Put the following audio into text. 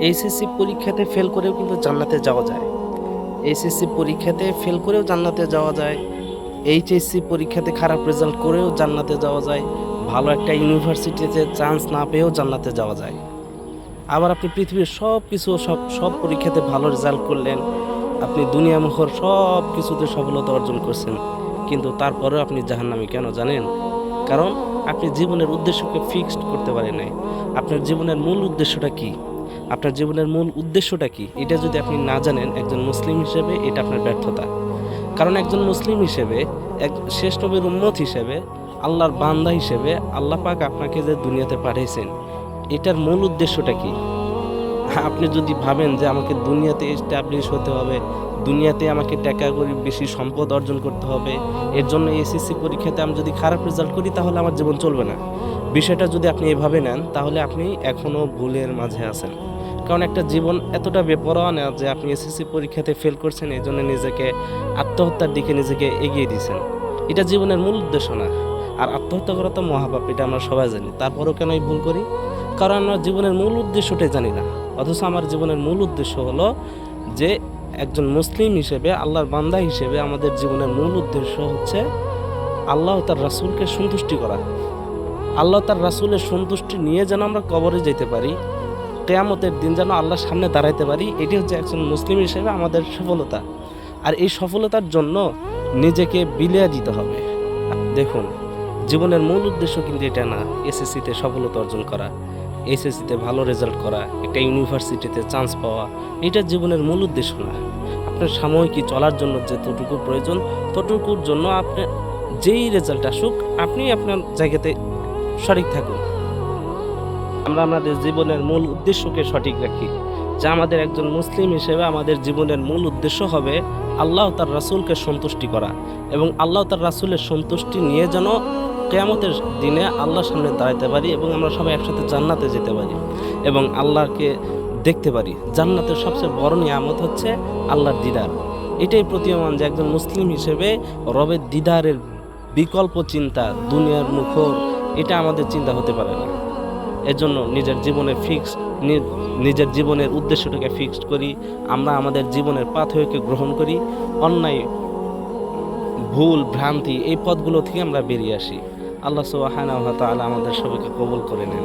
HSC পরীক্ষাতে fail করেও কিন্তু জান্নাতে যাওয়া যায়। এইচএসসি পরীক্ষাতে ফেল করেও জান্নাতে যাওয়া যায়। এইচএসসি পরীক্ষাতে খারাপ রেজাল্ট করেও জান্নাতে যাওয়া যায়। ভালো একটা ইউনিভার্সিটিতে চান্স না পেয়েও জান্নাতে যাওয়া যায়। আবার আপনি পৃথিবীর সব কিছু সব পরীক্ষাতে ভালো রেজাল্ট করলেন, আপনি দুনিয়ামুখর সব কিছুতে সফলতা অর্জন করছেন, কিন্তু তারপরেও আপনি জাহান্নামী কেন জানেন? কারণ আপনি জীবনের উদ্দেশ্যকে ফিক্সড করতে পারেন নাই। আপনার জীবনের মূল উদ্দেশ্যটা কি? আপনার জীবনের মূল উদ্দেশ্যটা কি এটা যদি আপনি না জানেন, একজন মুসলিম হিসেবে এটা আপনার ব্যর্থতা। কারণ একজন মুসলিম হিসেবে, এক শেষ নবীর উম্মত হিসেবে, আল্লাহর বান্দা হিসেবে আল্লাহ পাক আপনাকে যে দুনিয়াতে পাঠিয়েছেন, এটার মূল উদ্দেশ্যটা কি? আপনি যদি ভাবেন যে আমাকে দুনিয়াতে এস্টাবলিশ হতে হবে, দুনিয়াতে আমাকে টাকা করে বেশি সম্পদ অর্জন করতে হবে, এর জন্য এসএসসি পরীক্ষাতে আমি যদি খারাপ রেজাল্ট করি তাহলে আমার জীবন চলবে না, বিষয়টা যদি আপনি এভাবে নেন তাহলে আপনি এখনও ভুলের মাঝে আছেন। কারণ একটা জীবন এতটা বেপরোয়া না যে আপনি এসএসসি পরীক্ষাতে ফেল করছেন, এই জন্য নিজেকে আত্মহত্যার দিকে নিজেকে এগিয়ে দিয়েছেন। এটা জীবনের মূল উদ্দেশ্য না। আর আত্মহত্যা করা তো মহাপাপ, এটা আমরা সবাই জানি। তারপরেও কেন এই ভুল করি? কারণ আমরা জীবনের মূল উদ্দেশ্যটাই জানি না। অথচ আমার জীবনের মূল উদ্দেশ্য হলো যে একজন মুসলিম হিসেবে, আল্লাহর বান্দা হিসেবে আমাদের জীবনের মূল উদ্দেশ্য হচ্ছে আল্লাহ তার রাসূলকে সন্তুষ্টি করা। আল্লাহ তার রাসূলের সন্তুষ্টি নিয়ে যেন আমরা কবরে যেতে পারি, কিয়ামতের দিন যেন আল্লাহর সামনে দাঁড়াইতে পারি, এটি হচ্ছে একজন মুসলিম হিসেবে আমাদের সফলতা। আর এই সফলতার জন্য নিজেকে বিলিয়ে দিতে হবে। দেখুন, জীবনের মূল উদ্দেশ্য কিন্তু এটা না এসএসসিতে সফলতা অর্জন করা, এসএসসিতে ভালো রেজাল্ট করা, একটা ইউনিভার্সিটিতে চান্স পাওয়া। এটা জীবনের মূল উদ্দেশ্য না। আপনার সাময়িকী চলার জন্য যতটুকু প্রয়োজন, ততটুকুর জন্য আপনি যেই রেজাল্ট আসুক, আপনি আপনার জায়গাতে সঠিক থাকুন। আমরা আমাদের জীবনের মূল উদ্দেশ্যকে সঠিক রাখি, যা আমাদের একজন মুসলিম হিসেবে আমাদের জীবনের মূল উদ্দেশ্য হবে আল্লাহ তার রাসূলকে সন্তুষ্টি করা, এবং আল্লাহ তার রাসূলের সন্তুষ্টি নিয়ে যেন কিয়ামতের দিনে আল্লাহর সামনে দাঁড়াতে পারি এবং আমরা সবাই একসাথে জান্নাতে যেতে পারি এবং আল্লাহকে দেখতে পারি। জান্নাতের সবচেয়ে বড় নিয়ামত হচ্ছে আল্লাহর দিদার। এটাই প্রতীয়মান যে একজন মুসলিম হিসেবে রবের দিদারের বিকল্প চিন্তা, দুনিয়ার মুখর, এটা আমাদের চিন্তা হতে পারে না। এজন্য নিজের জীবনের উদ্দেশ্যটাকে ফিক্সড করি, আমরা আমাদের জীবনের পাথেয়কে গ্রহণ করি, অন্যায়, ভুল, ভ্রান্তি এই পথগুলো থেকে আমরা বেরিয়ে আসি। আল্লাহ সুবহানাহু ওয়া তাআলা আমাদের সবাইকে কবুল করে নেন।